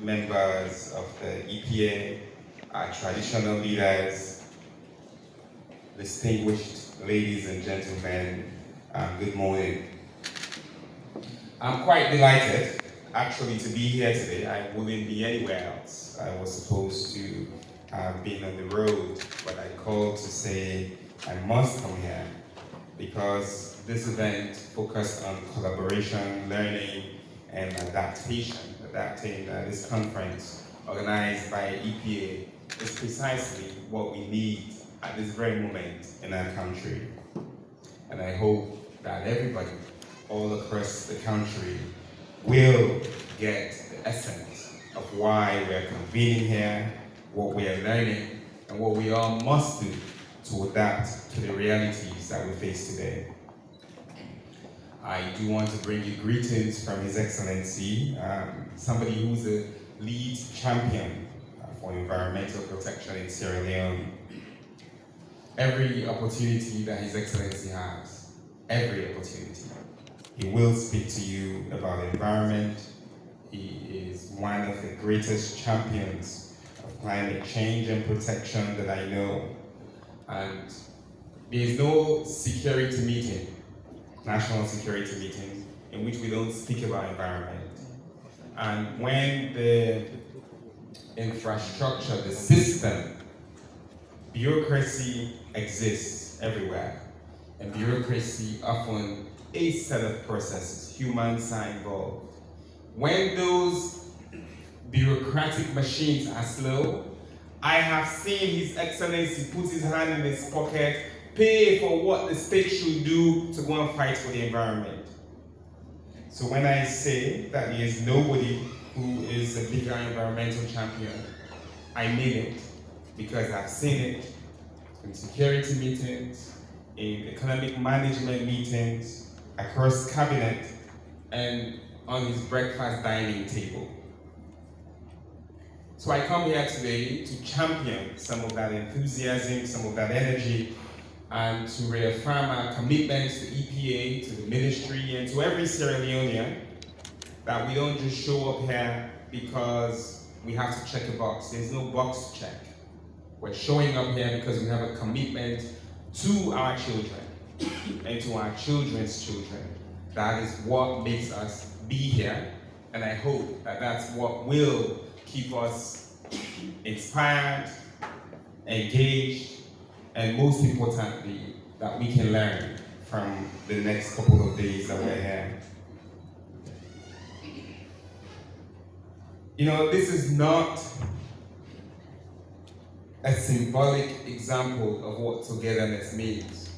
members of the EPA, our traditional leaders, distinguished ladies and gentlemen, good morning. I'm quite delighted actually to be here today. I wouldn't be anywhere else. I was supposed to have been on the road, but I called to say I must come here because this event focused on collaboration, learning, and adaptation. Adapting this conference organized by EPA is precisely what we need at this very moment in our country. And I hope that everybody all across the country will get the essence of why we're convening here, what we are learning, and what we all must do to adapt to the realities that we face today. I do want to bring you greetings from His Excellency, somebody who's a lead champion for environmental protection in Sierra Leone. Every opportunity that His Excellency has, every opportunity, he will speak to you about the environment. He is one of the greatest champions of climate change and protection that I know. And there is no security meeting, national security meeting, in which we don't speak about environment. And when the infrastructure, the system, bureaucracy exists everywhere, and bureaucracy often a set of processes, humans are involved. When those bureaucratic machines are slow, I have seen His Excellency put his hand in his pocket, pay for what the state should do to go and fight for the environment. So when I say that there is nobody who is a bigger environmental champion, I mean it, because I've seen it in security meetings, in economic management meetings, across cabinet, and on his breakfast dining table. So I come here today to champion some of that enthusiasm, some of that energy, and to reaffirm our commitment to EPA, to the ministry, and to every Sierra Leonean, that we don't just show up here because we have to check a box. There's no box to check. We're showing up here because we have a commitment to our children and to our children's children. That is what makes us be here, and I hope that that's what will keep us inspired, engaged, and most importantly, that we can learn from the next couple of days that we're here. You know, this is not a symbolic example of what togetherness means.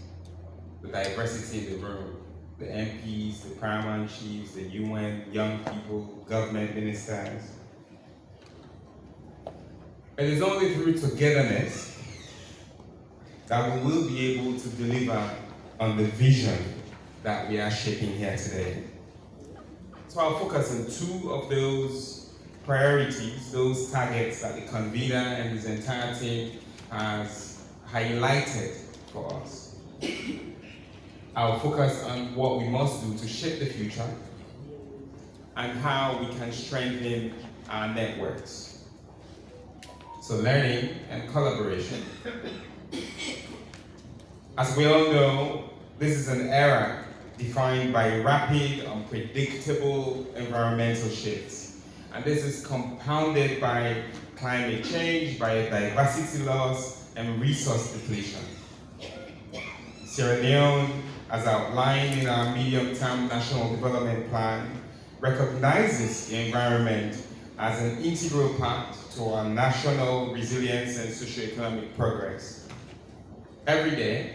The diversity in the room, the MPs, the paramount chiefs, the UN, young people, government ministers. It is only through togetherness that we will be able to deliver on the vision that we are shaping here today. So I'll focus on two of those priorities, those targets that the convener and his entire team has highlighted for us. I'll focus on what we must do to shape the future and how we can strengthen our networks. So learning and collaboration. As we all know, this is an era defined by rapid, unpredictable environmental shifts. And this is compounded by climate change, biodiversity loss, and resource depletion. Sierra Leone, as outlined in our medium-term national development plan, recognizes the environment as an integral part to our national resilience and socioeconomic progress. Every day,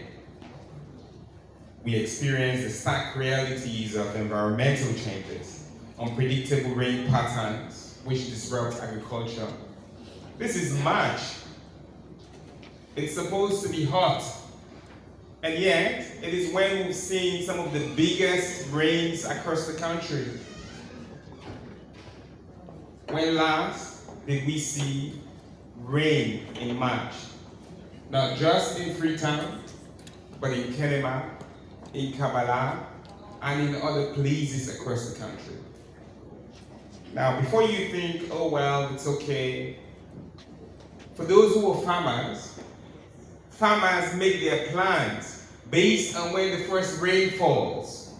we experience the stark realities of environmental changes, unpredictable rain patterns, which disrupt agriculture. This is March. It's supposed to be hot. And yet, it is when we've seen some of the biggest rains across the country. When last did we see rain in March? Not just in Freetown, but in Kenema, in Kabbalah, and in other places across the country. Now, before you think, oh well, it's okay, for those who are farmers, farmers make their plans based on when the first rain falls.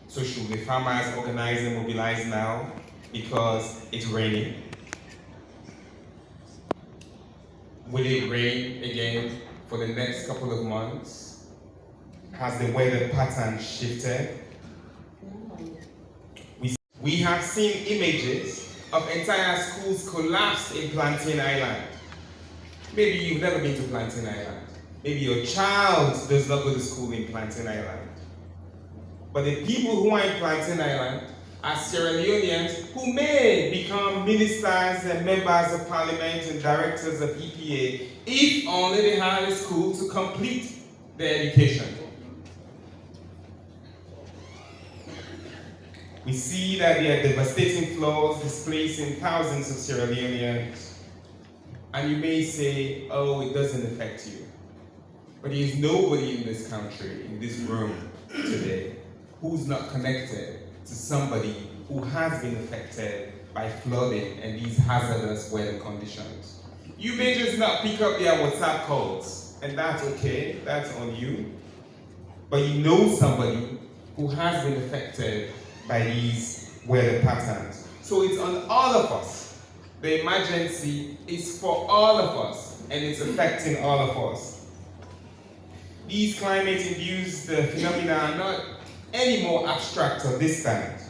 So should the farmers organize and mobilize now because it's raining? Will it rain again for the next couple of months? Has the weather pattern shifted? We have seen images of entire schools collapsed in Plantain Island. Maybe you've never been to Plantain Island. Maybe your child does not go to school in Plantain Island. But the people who are in Plantain Island are Sierra Leoneans who may become ministers and members of parliament and directors of EPA if only they had a school to complete their education. We see that there are devastating floods displacing thousands of Sierra Leoneans. And you may say, oh, it doesn't affect you. But there is nobody in this country, in this room today, who's not connected to somebody who has been affected by flooding and these hazardous weather conditions. You may just not pick up their WhatsApp calls, and that's okay, that's on you. But you know somebody who has been affected by these weather patterns. So it's on all of us. The emergency is for all of us, and it's affecting all of us. These climate-induced phenomena are not any more abstract or distant.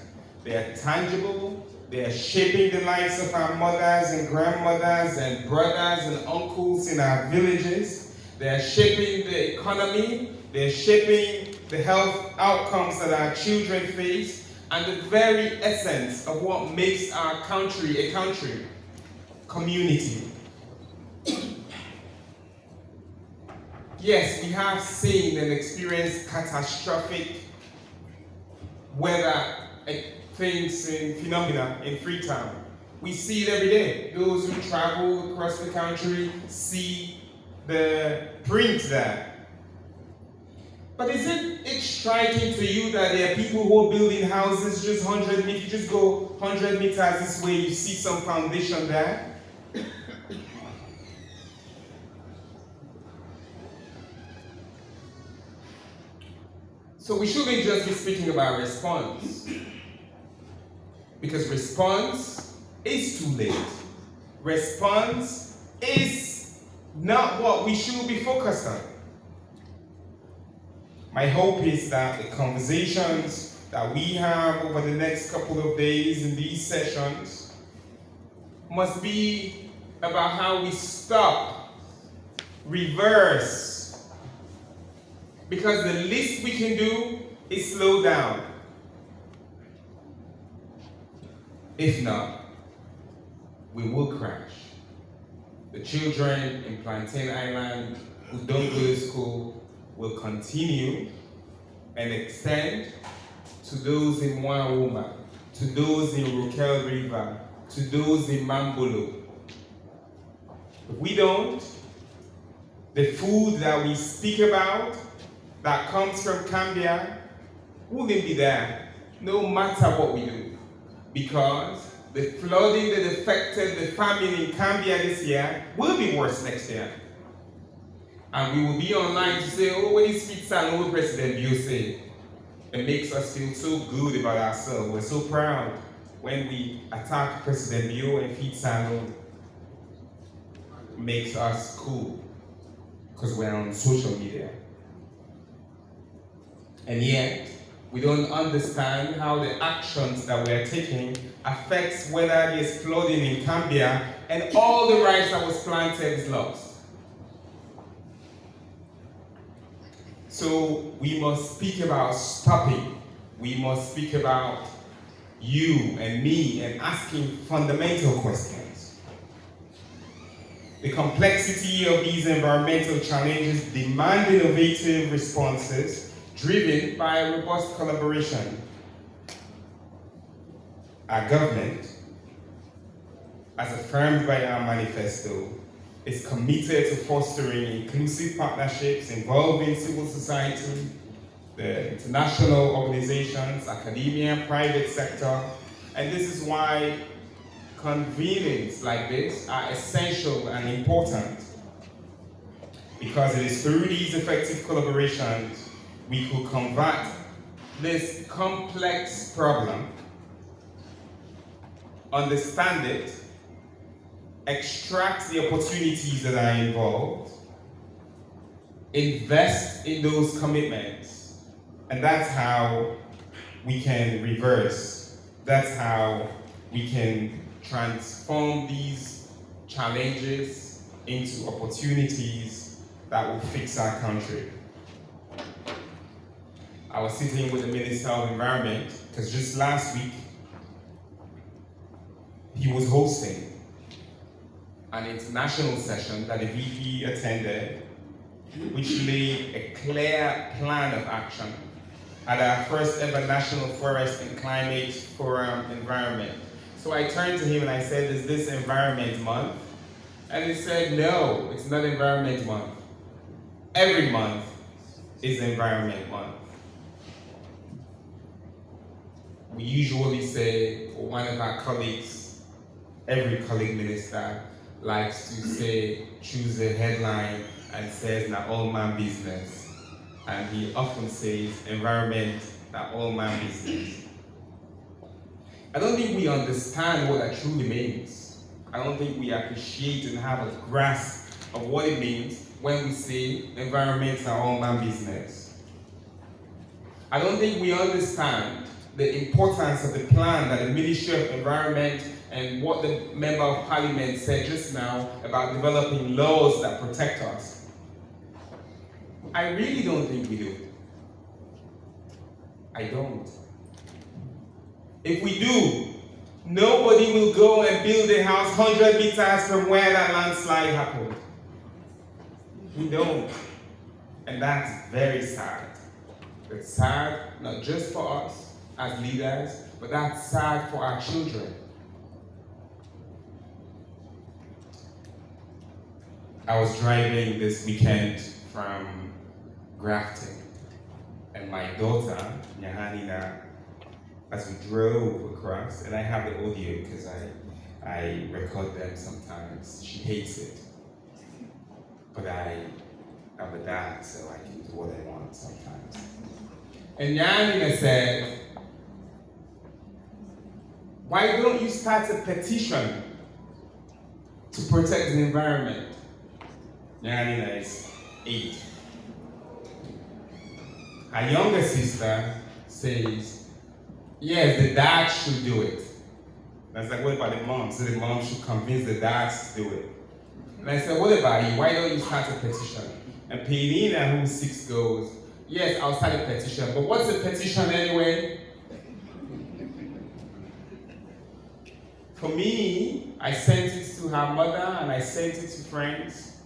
They are tangible, they are shaping the lives of our mothers and grandmothers and brothers and uncles in our villages. They are shaping the economy, they are shaping the health outcomes that our children face, and the very essence of what makes our country a country, community. Yes, we have seen and experienced catastrophic weather things and phenomena in Freetown. We see it every day. Those who travel across the country see the print there. But isn't it striking to you that there are people who are building houses just 100 meters, you just go 100 meters this way, you see some foundation there? So we shouldn't just be speaking about response, because response is too late. Response is not what we should be focused on. My hope is that the conversations that we have over the next couple of days in these sessions must be about how we stop, reverse, because the least we can do is slow down. If not, we will crash. The children in Plantain Island who don't go to school will continue and extend to those in Mwawuma, to those in Rokel River, to those in Mambolo. If we don't, the food that we speak about that comes from Cambia wouldn't be there no matter what we do, because the flooding that affected the famine in Cambia this year will be worse next year. And we will be online to say, oh, what is pizza and what President Bio say? It makes us feel so good about ourselves. We're so proud when we attack President Bio and feed Salon. Makes us cool because we're on social media. And yet, we don't understand how the actions that we're taking affects whether there's flooding in Cambia and all the rice that was planted is lost. So we must speak about stopping. We must speak about you and me and asking fundamental questions. The complexity of these environmental challenges demand innovative responses driven by robust collaboration. Our government, as affirmed by our manifesto, is committed to fostering inclusive partnerships involving civil society, the international organizations, academia, private sector, And this is why convenings like this are essential and important, because it is through these effective collaborations we could convert this complex problem, understand it, extract the opportunities that are involved, invest in those commitments, and that's how we can reverse. That's how we can transform these challenges into opportunities that will fix our country. I was sitting with the Minister of Environment, because just last week, he was hosting an international session that the VP attended, which laid a clear plan of action at our first ever National Forest and Climate Forum environment. So I turned to him and I said, is this Environment Month? And he said, no, it's not Environment Month. Every month is Environment Month. We usually say, or one of our colleagues, every colleague minister likes to say, choose a headline and says, "Na all man business." And he often says, environment, na all man business. I don't think we understand what that truly means. I don't think we appreciate and have a grasp of what it means when we say environment, na all man business. I don't think we understand the importance of the plan that the Ministry of Environment and what the Member of Parliament said just now about developing laws that protect us. I really don't think we do. I don't. If we do, nobody will go and build a house 100 meters from where that landslide happened. We don't. And that's very sad. It's sad, not just for us as leaders, but that's sad for our children. I was driving this weekend from Grafton, and my daughter, Nyahanina, as we drove across, and I have the audio because I record them sometimes. She hates it, but I'm a dad, so I can do what I want sometimes. And Nyahanina said, why don't you start a petition to protect the environment? Nyahanina is 8. Her younger sister says, yes, the dad should do it. And I was like, what about the mom? So the mom should convince the dads to do it. And I said, what about you? Why don't you start a petition? And Penina, who's 6, goes, yes, I'll start a petition. But what's a petition anyway? For me, I sent it to her mother and I sent it to friends.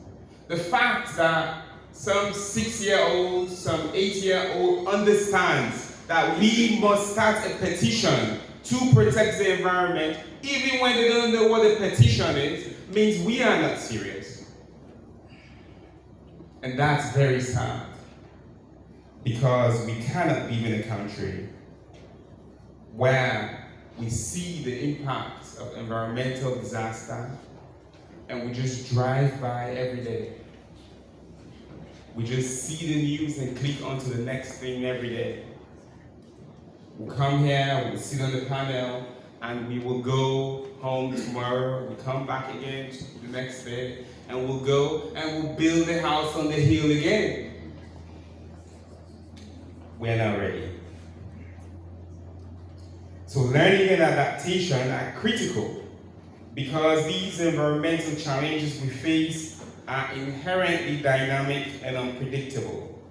The fact that some 6-year-old, some 8-year-old understands that we must start a petition to protect the environment, even when they don't know what a petition is, means we are not serious. And that's very sad, because we cannot live in a country where we see the impacts of environmental disaster and we just drive by every day. We just see the news and click onto the next thing every day. We'll come here, we'll sit on the panel, and we will go home tomorrow. We'll come back again the next day, and we'll go and we'll build a house on the hill again. We're not ready. So learning and adaptation are critical, because these environmental challenges we face are inherently dynamic and unpredictable.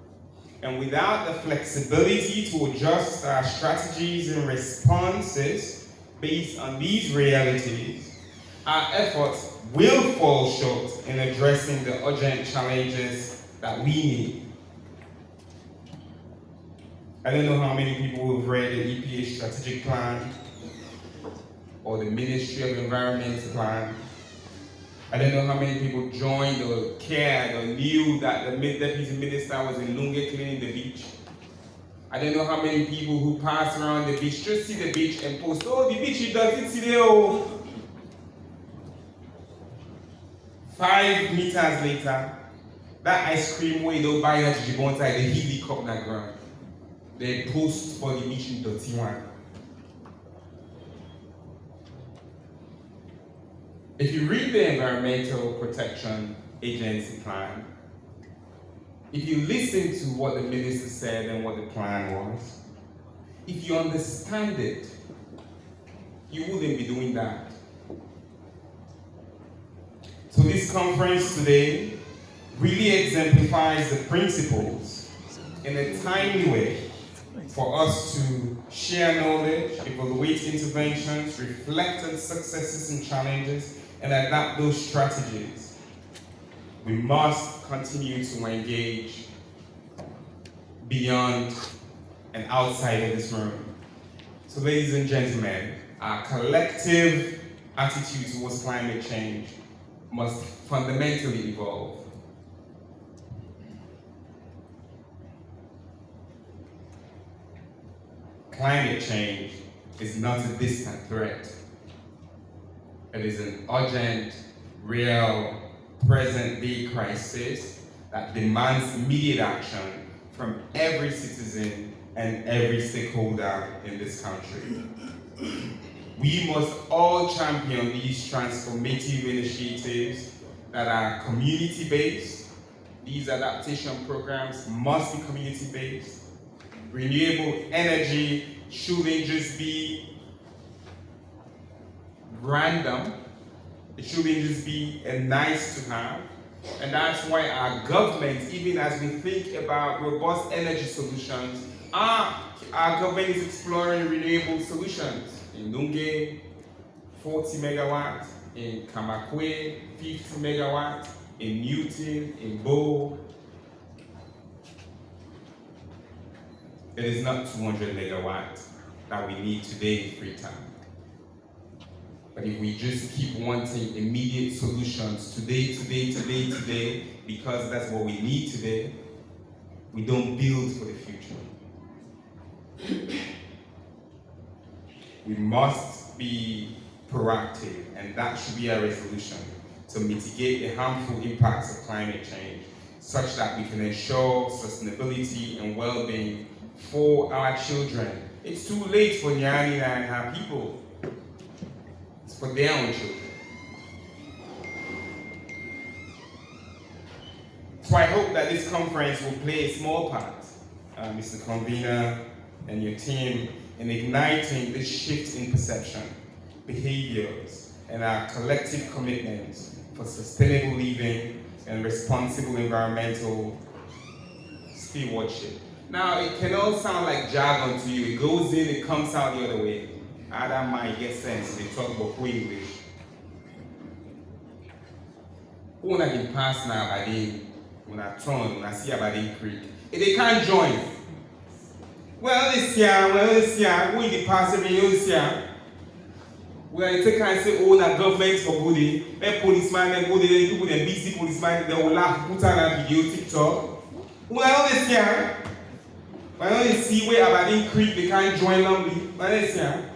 And without the flexibility to adjust our strategies and responses based on these realities, our efforts will fall short in addressing the urgent challenges that we need. I don't know how many people have read the EPA strategic plan or the Ministry of Environment's plan. I don't know how many people joined or cared or knew that the deputy minister was in Lunge cleaning the beach. I don't know how many people who pass around the beach, just see the beach and post, oh, the beach is dirty today, oh. 5 meters later, that ice cream way they'll buy at Jibonta, they hit the cup on the ground. They post for the beach in dirty one. If you read the Environmental Protection Agency plan, if you listen to what the minister said and what the plan was, if you understand it, you wouldn't be doing that. So this conference today really exemplifies the principles in a timely way for us to share knowledge, evaluate interventions, reflect on successes and challenges, and adapt those strategies. We must continue to engage beyond and outside of this room. So ladies and gentlemen, our collective attitude towards climate change must fundamentally evolve. Climate change is not a distant threat. It is an urgent, real, present-day crisis that demands immediate action from every citizen and every stakeholder in this country. We must all champion these transformative initiatives that are community-based. These adaptation programs must be community-based. Renewable energy shouldn't just be random. It shouldn't just be a nice to have. And that's why our government, even as we think about robust energy solutions, our government is exploring renewable solutions. In Lunge, 40 megawatts, in Kamakwe, 50 megawatts, in Newton, in Bo. It is not 200 megawatts that we need today in Freetown. But if we just keep wanting immediate solutions today, because that's what we need today, we don't build for the future. We must be proactive, and that should be our resolution, to mitigate the harmful impacts of climate change, such that we can ensure sustainability and well-being for our children. It's too late for Nyani and her people. It's for their own children. So I hope that this conference will play a small part, Mr. Convener and your team, in igniting this shift in perception, behaviors, and our collective commitments for sustainable living and responsible environmental stewardship. Now, it can all sound like jargon to you. It goes in, it comes out the other way. Other might get sense, they talk about English. When I can pass now, when I turn, when I see about Creek, if they can't join. Well, this year, we in the past every year, this year. Well, you take and say, oh, na government for goodie. A policeman, they go there, they put a busy policeman, they will laugh, put on a video, TikTok. Well, this year, when you see where Aberdeen Creek, they can't join them, well, this year.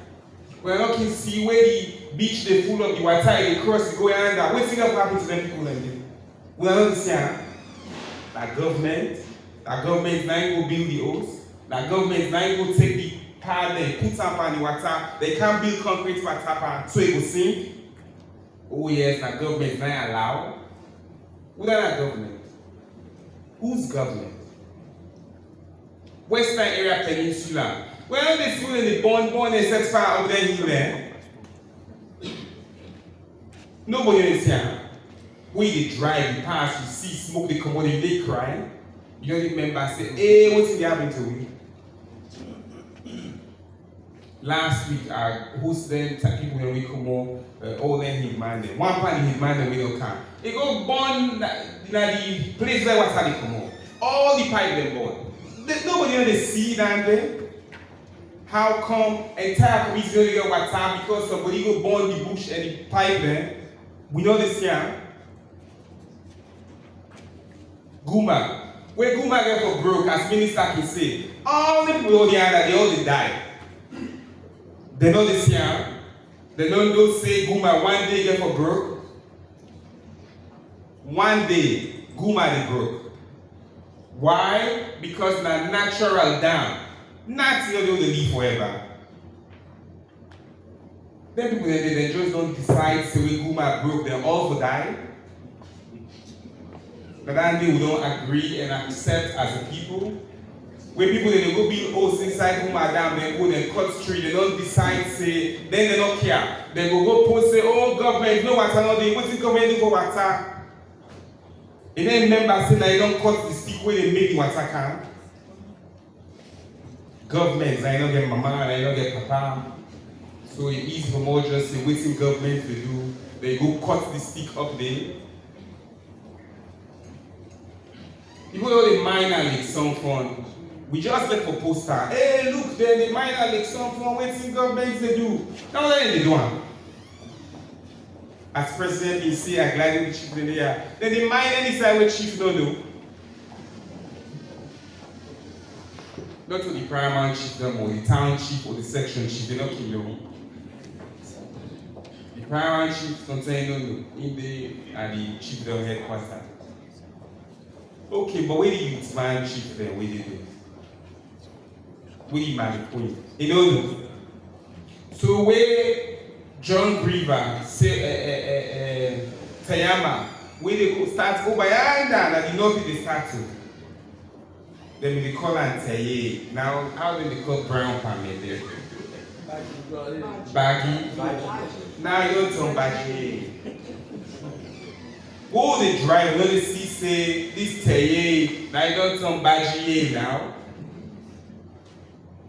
Well, you can see where the beach, they full of the water, they cross, they go under. What's going to happen to them people like this? Well, this year, that government now go build the hose. That government now go take the pad and put up on the water. They can't build concrete water so it will sink. Oh yes, that government now allow. Who is that government? Whose government? Western Area Peninsula. Well, they still in the born and set fire up there. Nobody is here. When they drive, they pass, you see smoke, they come out, they cry. You don't remember, say, hey, what's in the happening to me? Last week, I hosted people when we come on, all them hit man. One part hit man, we don't come. They go burn the place where what's how they come on. All the pipe they burn. Nobody they see down there. How come entire community don't get water because somebody go burn the bush and the pipe there? We know this here. Guma, When Guma get for broke, as minister can say, all the people on the island, they all they die. They know this year. They don't say Guma one day get for broke. One day, Guma they broke. Why? Because na natural down. Not you know they live forever. Then people they just don't decide say we Guma broke, they all for die. But that day we don't agree and accept as a people. When people they go build house inside Guma Dam, they go and cut tree, they don't decide say, then they don't care. They go post say, oh government, no water, no they what's the government do for water? And then members say that they don't cut the stick where they make the water can. Governments, I don't get mama, I don't get papa. So it's easy for more just say waiting government to do. They go cut the stick up there. People know the minor league song fund. We just get for poster. Hey, look, then the minor league song fund, waiting governments they do. Now they do one. As president, you see a gliding chief in there. Then the minor decide what chief don't do. Not to the paramount chief or the town chief or the section chief, they don't kill you. The paramount chief don't say no, in the chief don't headquarters. Okay, but where do you man chief there? Where do you do? Where do you man the point? You don't know. So where John Griever say Tayama, where they go start go by and the north they start to. Then they call and Taye. Now how do they call brown permit there? Baggy. Now you don't turn baggy. Go the drive when they see say this Taye. Now you don't turn baggy now.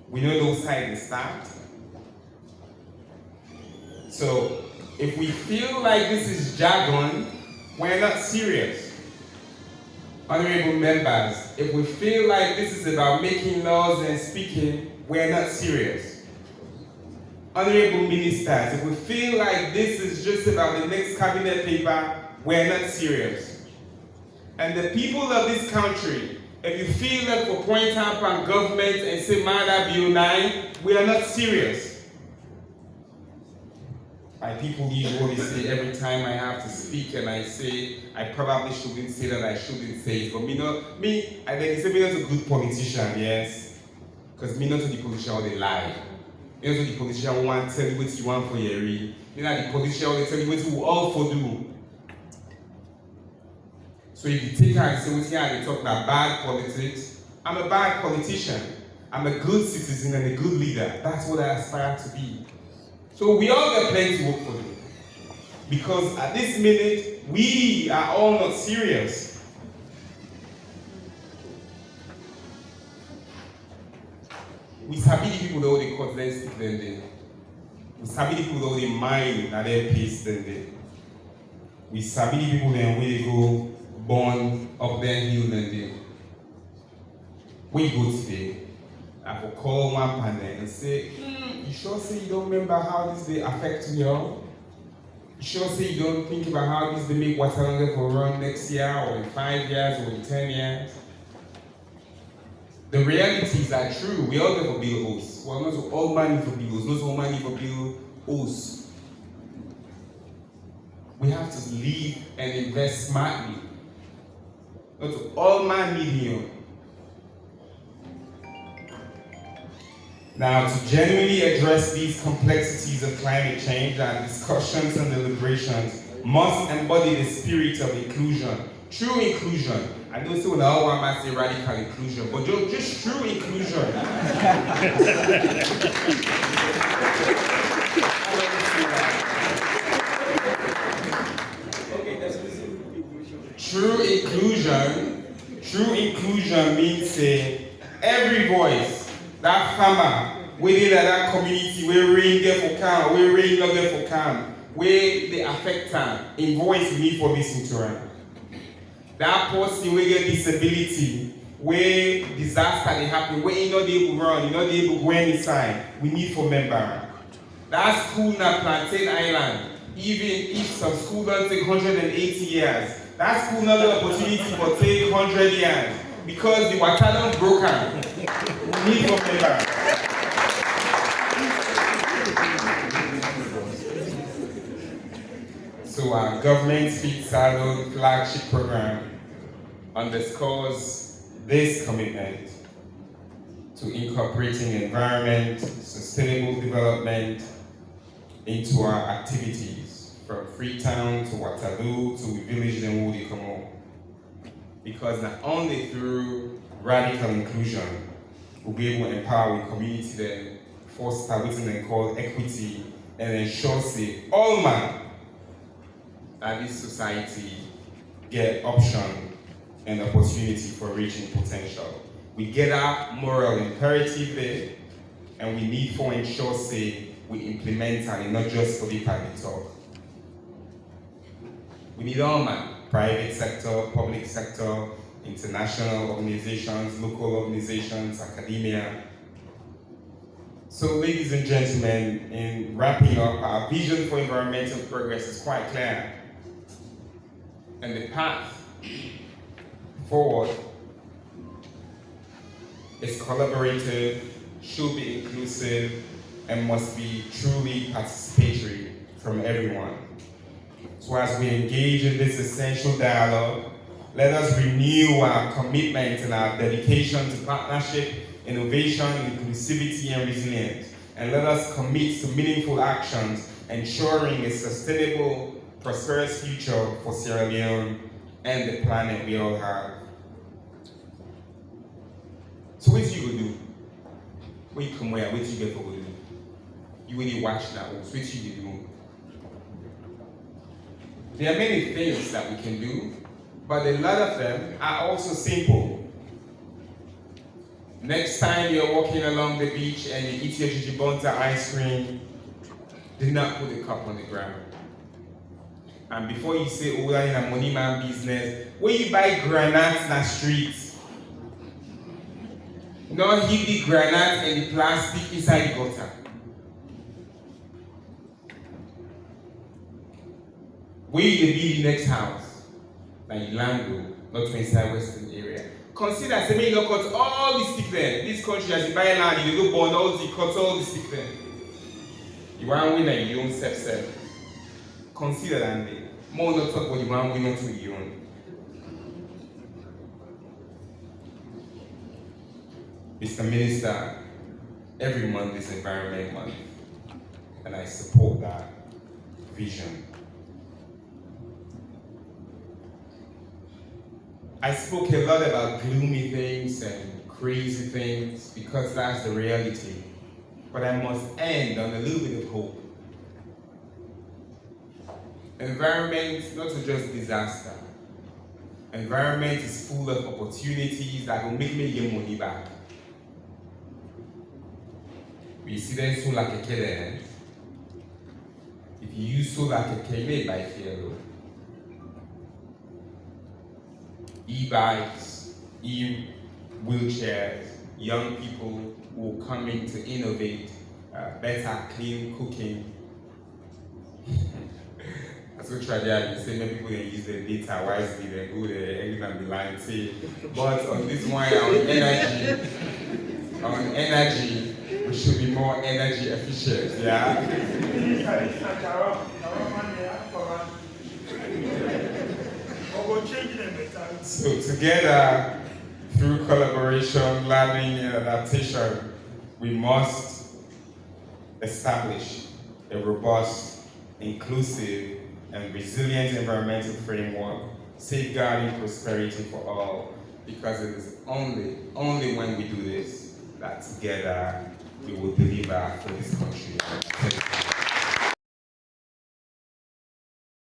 We know those sides start. So if we feel like this is jargon, we're not serious. Honorable members, if we feel like this is about making laws and speaking, we're not serious. Honorable ministers, if we feel like this is just about the next cabinet paper, we're not serious. And the people of this country, if you feel like for point up on government and say, Mada Bill 9, we are not serious. My people usually say every time I have to speak and I say I probably shouldn't say that I shouldn't say it. But I think say me not a good politician, yes. Because me not the politician they lie. Me not the politician want to tell you what you want for your real. Me not the politician they tell you what you all for do. So if you take her and say what they talk about bad politics, I'm a bad politician. I'm a good citizen and a good leader. That's what I aspire to be. So we all got plenty to work for them. Because at this minute, we are all not serious. We sabi the people that they cut less stick than they. We sabi the people that they mine at their pace than they. We sabi the people that where they go born up their hill than they. When you go today, I will call one panel and say, you sure say you don't remember how this day affect you all? You sure say you don't think about how this day make Waterloo for run next year or in 5 years or in 10 years? The realities are true. We all get for bill hosts. Well, not all money for bills, not all money for bill hosts. We have to live and invest smartly. Not all man million. Now, to genuinely address these complexities of climate change, our discussions and deliberations must embody the spirit of inclusion. True inclusion. I don't say when I want to say radical inclusion, but just true inclusion. True inclusion means say every voice. That farmer, within that community, where rain get for calm, where rain not get for calm, where they affect time, invoice me for listening to her. That person will get disability, where disaster they happen, where you not able to run, you not able to go inside, we need for member. That school na Plantain Island, even if some school don't take 180 years, that school not the opportunity for take 100 years. because the water don't broken. We need more paper. So our government feed saddle flagship program underscores this commitment to incorporating environment, sustainable development into our activities, from Freetown to Waterloo to Village and Wodikomo. Because not only through radical inclusion, we'll be able to empower the community then foster what they call equity and ensure say all man and this society get option and opportunity for reaching potential. We get our moral imperative there, and we need to ensure say we implement and not just for the private talk. We need all man, private sector, public sector, international organizations, local organizations, academia. So ladies and gentlemen, in wrapping up, our vision for environmental progress is quite clear. And the path forward is collaborative, should be inclusive, and must be truly participatory from everyone. So as we engage in this essential dialogue, let us renew our commitment and our dedication to partnership, innovation, inclusivity, and resilience. And let us commit to meaningful actions, ensuring a sustainable, prosperous future for Sierra Leone and the planet we all have. So what you gonna do? When you come where, what you get for do? You really watch that, what you do? There are many things that we can do, but a lot of them are also simple. Next time you're walking along the beach and you eat your jijibonta ice cream, do not put the cup on the ground. And before you say, oh, that is a money man business, when you buy granates in the street, no hit the granite and the plastic inside the gutter. Where you be the next house, like Lando, not inside Western area. Consider, say, may you not cut all the stick there. This country, as you buy land, you go burn all the cut all the stick there. You want to win like your own self. Consider that. More not talk about you want to win not to your own. Mr. Minister, every month is Environment Month, and I support that vision. I spoke a lot about gloomy things and crazy things because that's the reality. But I must end on a little bit of hope. Environment is not just disaster. Environment is full of opportunities that will make me get money back. You see that solar keke there? If you use solar keke, you may buy Fiero. E-bikes, e-wheelchairs, young people will come in to innovate, better, clean cooking. That's what try there. You say many people can use their data wisely, they go there, everything can be lying, say. But on this one, on energy, we should be more energy efficient, yeah? So together, through collaboration, learning, and adaptation, we must establish a robust, inclusive, and resilient environmental framework, safeguarding prosperity for all, because it is only when we do this that together we will deliver for this country.